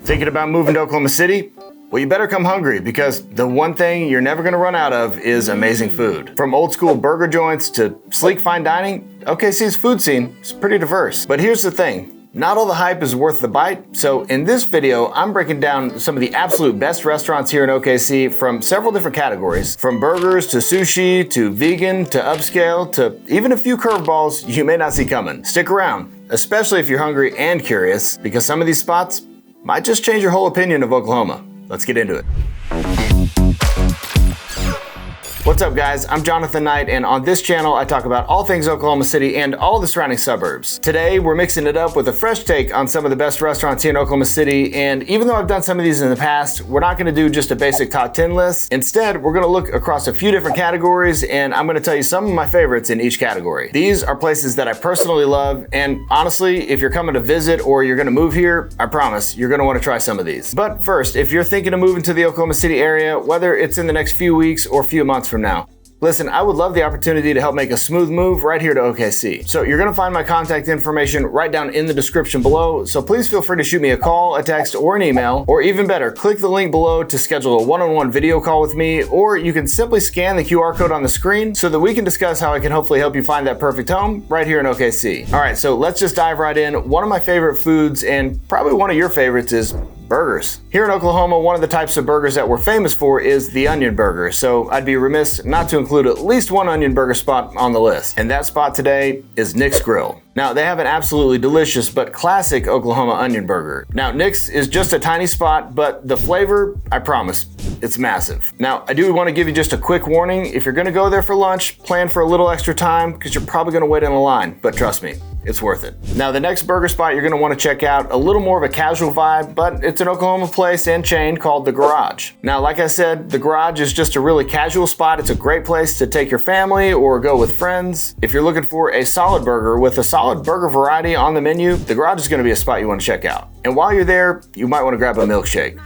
Thinking about moving to Oklahoma City? Well, you better come hungry because the one thing you're never gonna run out of is amazing food. From old school burger joints to sleek fine dining, OKC's food scene is pretty diverse. But here's the thing, not all the hype is worth the bite. So in this video, I'm breaking down some of the absolute best restaurants here in OKC from several different categories, from burgers to sushi to vegan to upscale to even a few curveballs you may not see coming. Stick around, especially if you're hungry and curious, because some of these spots might just change your whole opinion of Oklahoma. Let's get into it. What's up guys, I'm Jonathan Knight, and on this channel I talk about all things Oklahoma City and all the surrounding suburbs. Today we're mixing it up with a fresh take on some of the best restaurants here in Oklahoma City, and even though I've done some of these in the past, we're not going to do just a basic top 10 list. Instead, we're going to look across a few different categories, and I'm going to tell you some of my favorites in each category. These are places that I personally love, and honestly, if you're coming to visit or you're going to move here, I promise you're going to want to try some of these. But first, if you're thinking of moving to the Oklahoma City area, whether it's in the next few weeks or few months from now, listen, I would love the opportunity to help make a smooth move right here to OKC. So you're gonna find my contact information right down in the description below, so please feel free to shoot me a call, a text, or an email, or even better, click the link below to schedule a one-on-one video call with me, or you can simply scan the QR code on the screen so that we can discuss how I can hopefully help you find that perfect home right here in OKC. All right, so let's just dive right in. One of my favorite foods, and probably one of your favorites, is burgers. Here in Oklahoma, one of the types of burgers that we're famous for is the onion burger, so I'd be remiss not to include at least one onion burger spot on the list. And that spot today is Nick's Grill. Now, they have an absolutely delicious but classic Oklahoma onion burger. Now, Nick's is just a tiny spot, but the flavor, I promise, it's massive. Now, I do want to give you just a quick warning. If you're gonna go there for lunch, plan for a little extra time because you're probably gonna wait in the line, but trust me, it's worth it. Now, the next burger spot you're gonna wanna check out, a little more of a casual vibe, but it's an Oklahoma place and chain called The Garage. Now, like I said, The Garage is just a really casual spot. It's a great place to take your family or go with friends. If you're looking for a solid burger with a solid burger variety on the menu, The Garage is gonna be a spot you wanna check out. And while you're there, you might wanna grab a milkshake.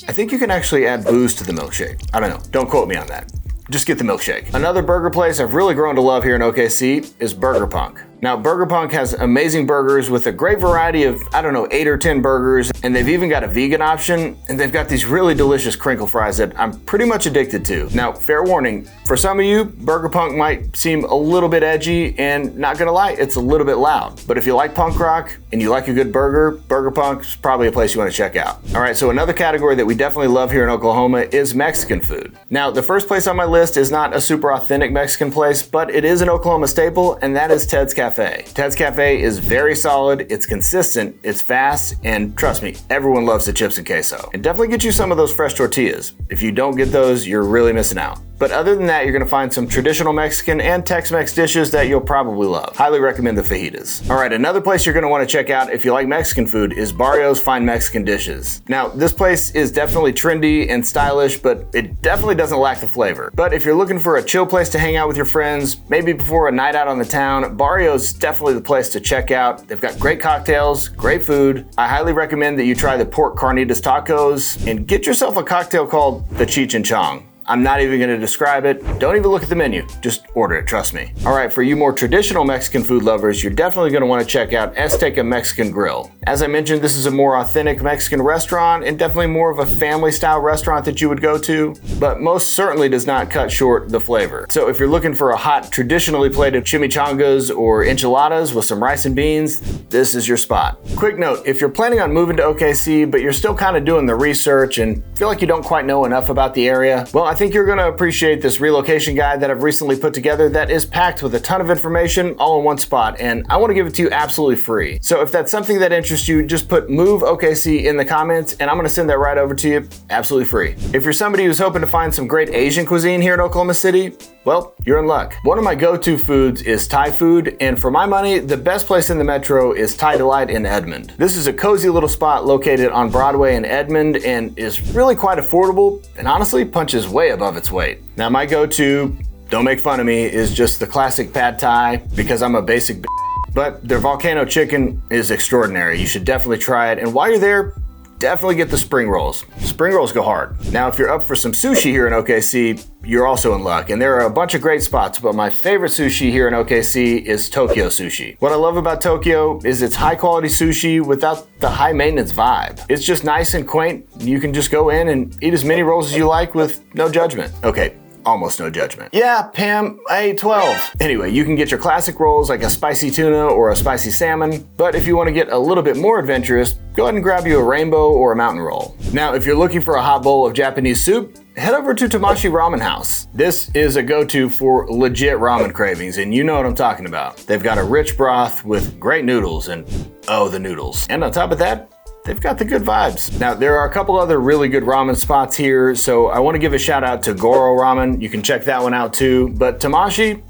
I think you can actually add booze to the milkshake. I don't know, don't quote me on that. Just get the milkshake. Another burger place I've really grown to love here in OKC is Burger Punk. Now, Burger Punk has amazing burgers with a great variety of, 8 or 10 burgers, and they've even got a vegan option, and they've got these really delicious crinkle fries that I'm pretty much addicted to. Now, fair warning, for some of you, Burger Punk might seem a little bit edgy, and not gonna lie, it's a little bit loud. But if you like punk rock and you like a good burger, Burger Punk's probably a place you wanna check out. All right, so another category that we definitely love here in Oklahoma is Mexican food. Now, the first place on my list is not a super authentic Mexican place, but it is an Oklahoma staple, and that is Ted's Cafe. Ted's Cafe is very solid, it's consistent, it's fast, and trust me, everyone loves the chips and queso. And definitely get you some of those fresh tortillas. If you don't get those, you're really missing out. But other than that, you're gonna find some traditional Mexican and Tex-Mex dishes that you'll probably love. Highly recommend the fajitas. All right, another place you're gonna wanna check out if you like Mexican food is Barrio's Fine Mexican Dishes. Now, this place is definitely trendy and stylish, but it definitely doesn't lack the flavor. But if you're looking for a chill place to hang out with your friends, maybe before a night out on the town, Barrio's definitely the place to check out. They've got great cocktails, great food. I highly recommend that you try the pork carnitas tacos and get yourself a cocktail called the Cheech and Chong. I'm not even gonna describe it. Don't even look at the menu, just order it, trust me. All right, for you more traditional Mexican food lovers, you're definitely gonna wanna check out Azteca Mexican Grill. As I mentioned, this is a more authentic Mexican restaurant and definitely more of a family style restaurant that you would go to, but most certainly does not cut short the flavor. So if you're looking for a hot, traditionally plated chimichangas or enchiladas with some rice and beans, this is your spot. Quick note, if you're planning on moving to OKC, but you're still kind of doing the research and feel like you don't quite know enough about the area, well, I think you're gonna appreciate this relocation guide that I've recently put together that is packed with a ton of information all in one spot, and I wanna give it to you absolutely free. So if that's something that interests you, just put Move OKC in the comments and I'm gonna send that right over to you absolutely free. If you're somebody who's hoping to find some great Asian cuisine here in Oklahoma City, well, you're in luck. One of my go-to foods is Thai food, and for my money, the best place in the metro is Thai Delight in Edmond. This is a cozy little spot located on Broadway in Edmond and is really quite affordable and honestly punches way above its weight. Now, my go-to, don't make fun of me, is just the classic pad thai because I'm a basic but their volcano chicken is extraordinary. You should definitely try it, and while you're there, definitely get the spring rolls. Spring rolls go hard. Now, if you're up for some sushi here in OKC, you're also in luck. And there are a bunch of great spots, but my favorite sushi here in OKC is Tokyo Sushi. What I love about Tokyo is it's high quality sushi without the high maintenance vibe. It's just nice and quaint. You can just go in and eat as many rolls as you like with no judgment. Okay. Almost no judgment. Yeah, Pam, I ate 12. Anyway, you can get your classic rolls like a spicy tuna or a spicy salmon, but if you want to get a little bit more adventurous, go ahead and grab you a rainbow or a mountain roll. Now, if you're looking for a hot bowl of Japanese soup, head over to Tamashi Ramen House. This is a go-to for legit ramen cravings, and you know what I'm talking about. They've got a rich broth with great noodles, and oh, the noodles. And on top of that, they've got the good vibes. Now, there are a couple other really good ramen spots here, so I want to give a shout out to Goro Ramen. You can check that one out too, but Tamashi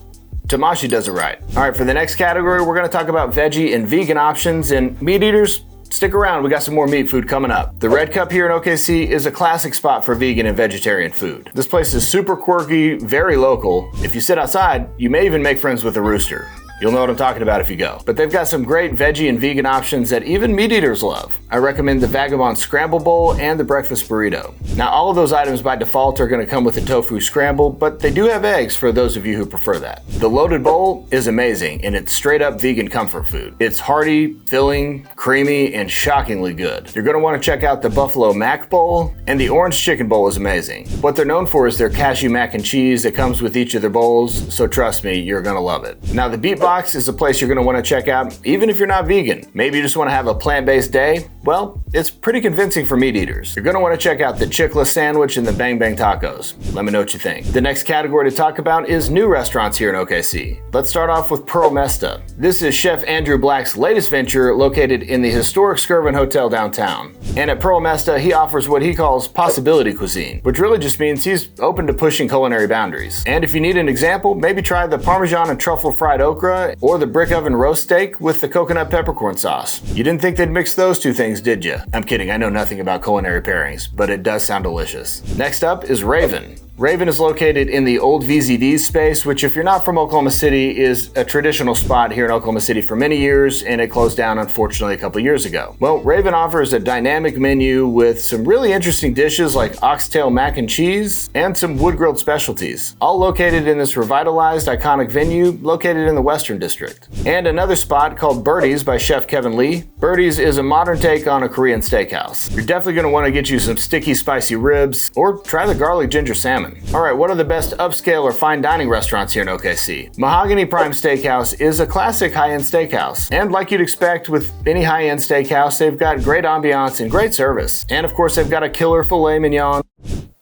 does it right. All right, for the next category, we're gonna talk about veggie and vegan options, and meat eaters, stick around, we got some more meat food coming up. The Red Cup here in OKC is a classic spot for vegan and vegetarian food. This place is super quirky, very local. If you sit outside, you may even make friends with a rooster. You'll know what I'm talking about if you go. But they've got some great veggie and vegan options that even meat eaters love. I recommend the Vagabond Scramble Bowl and the Breakfast Burrito. Now, all of those items by default are gonna come with a tofu scramble, but they do have eggs for those of you who prefer that. The Loaded Bowl is amazing, and it's straight up vegan comfort food. It's hearty, filling, creamy, and shockingly good. You're gonna wanna check out the Buffalo Mac Bowl, and the Orange Chicken Bowl is amazing. What they're known for is their cashew mac and cheese that comes with each of their bowls, so trust me, you're gonna love it. Now, the Beat Box is a place you're going to want to check out even if you're not vegan. Maybe you just want to have a plant-based day. Well, it's pretty convincing for meat eaters. You're going to want to check out the Chickless Sandwich and the Bang Bang Tacos. Let me know what you think. The next category to talk about is new restaurants here in OKC. Let's start off with Pearl Mesta. This is Chef Andrew Black's latest venture, located in the historic Skirvin Hotel downtown. And at Pearl Mesta, he offers what he calls possibility cuisine, which really just means he's open to pushing culinary boundaries. And if you need an example, maybe try the Parmesan and truffle fried okra or the brick oven roast steak with the coconut peppercorn sauce. You didn't think they'd mix those two things, did you? I'm kidding, I know nothing about culinary pairings, but it does sound delicious. Next up is Raven. Raven is located in the old VZD's space, which if you're not from Oklahoma City is a traditional spot here in Oklahoma City for many years, and it closed down unfortunately a couple years ago. Well, Raven offers a dynamic menu with some really interesting dishes like oxtail mac and cheese and some wood-grilled specialties, all located in this revitalized iconic venue located in the Western District. And another spot called Birdie's by Chef Kevin Lee. Birdie's is a modern take on a Korean steakhouse. You're definitely going to want to get you some sticky spicy ribs or try the garlic ginger salmon. Alright, what are the best upscale or fine dining restaurants here in OKC? Mahogany Prime Steakhouse is a classic high-end steakhouse. And like you'd expect with any high-end steakhouse, they've got great ambiance and great service. And of course, they've got a killer filet mignon.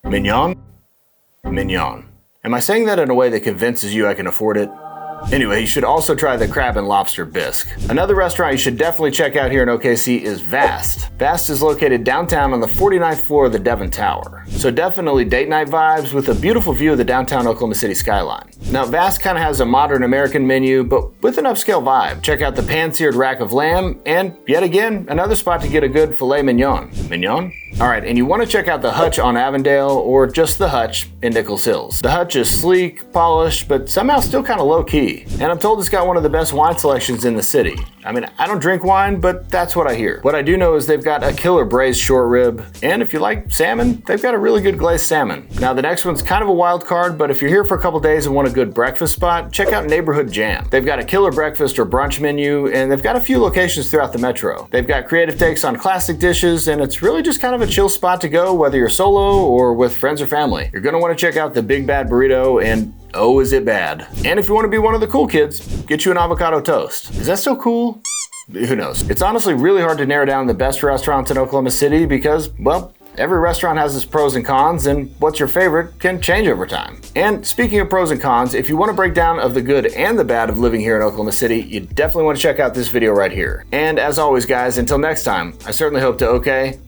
Mignon? Mignon. Am I saying that in a way that convinces you I can afford it? Anyway, you should also try the crab and lobster bisque. Another restaurant you should definitely check out here in OKC is Vast. Vast is located downtown on the 49th floor of the Devon Tower. So definitely date night vibes with a beautiful view of the downtown Oklahoma City skyline. Now, Vast kind of has a modern American menu, but with an upscale vibe. Check out the pan-seared rack of lamb, and yet again, another spot to get a good filet mignon. Mignon? Alright, and you want to check out the Hutch on Avondale, or just the Hutch in Nichols Hills. The Hutch is sleek, polished, but somehow still kind of low-key. And I'm told it's got one of the best wine selections in the city. I mean, I don't drink wine, but that's what I hear. What I do know is they've got a killer braised short rib, and if you like salmon, they've got a really good glazed salmon. Now, the next one's kind of a wild card, but if you're here for a couple days and want a good breakfast spot, check out Neighborhood Jam. They've got a killer breakfast or brunch menu, and they've got a few locations throughout the metro. They've got creative takes on classic dishes, and it's really just kind of a chill spot to go, whether you're solo or with friends or family. You're gonna want to check out the Big Bad Burrito, and oh, is it bad. And if you want to be one of the cool kids, get you an avocado toast. Is that still cool? Who knows? It's honestly really hard to narrow down the best restaurants in Oklahoma City because, well, every restaurant has its pros and cons, and what's your favorite can change over time. And speaking of pros and cons, if you want a breakdown of the good and the bad of living here in Oklahoma City, you definitely want to check out this video right here. And as always, guys, until next time, I certainly hope to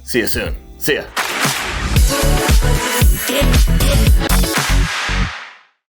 see you soon. See ya.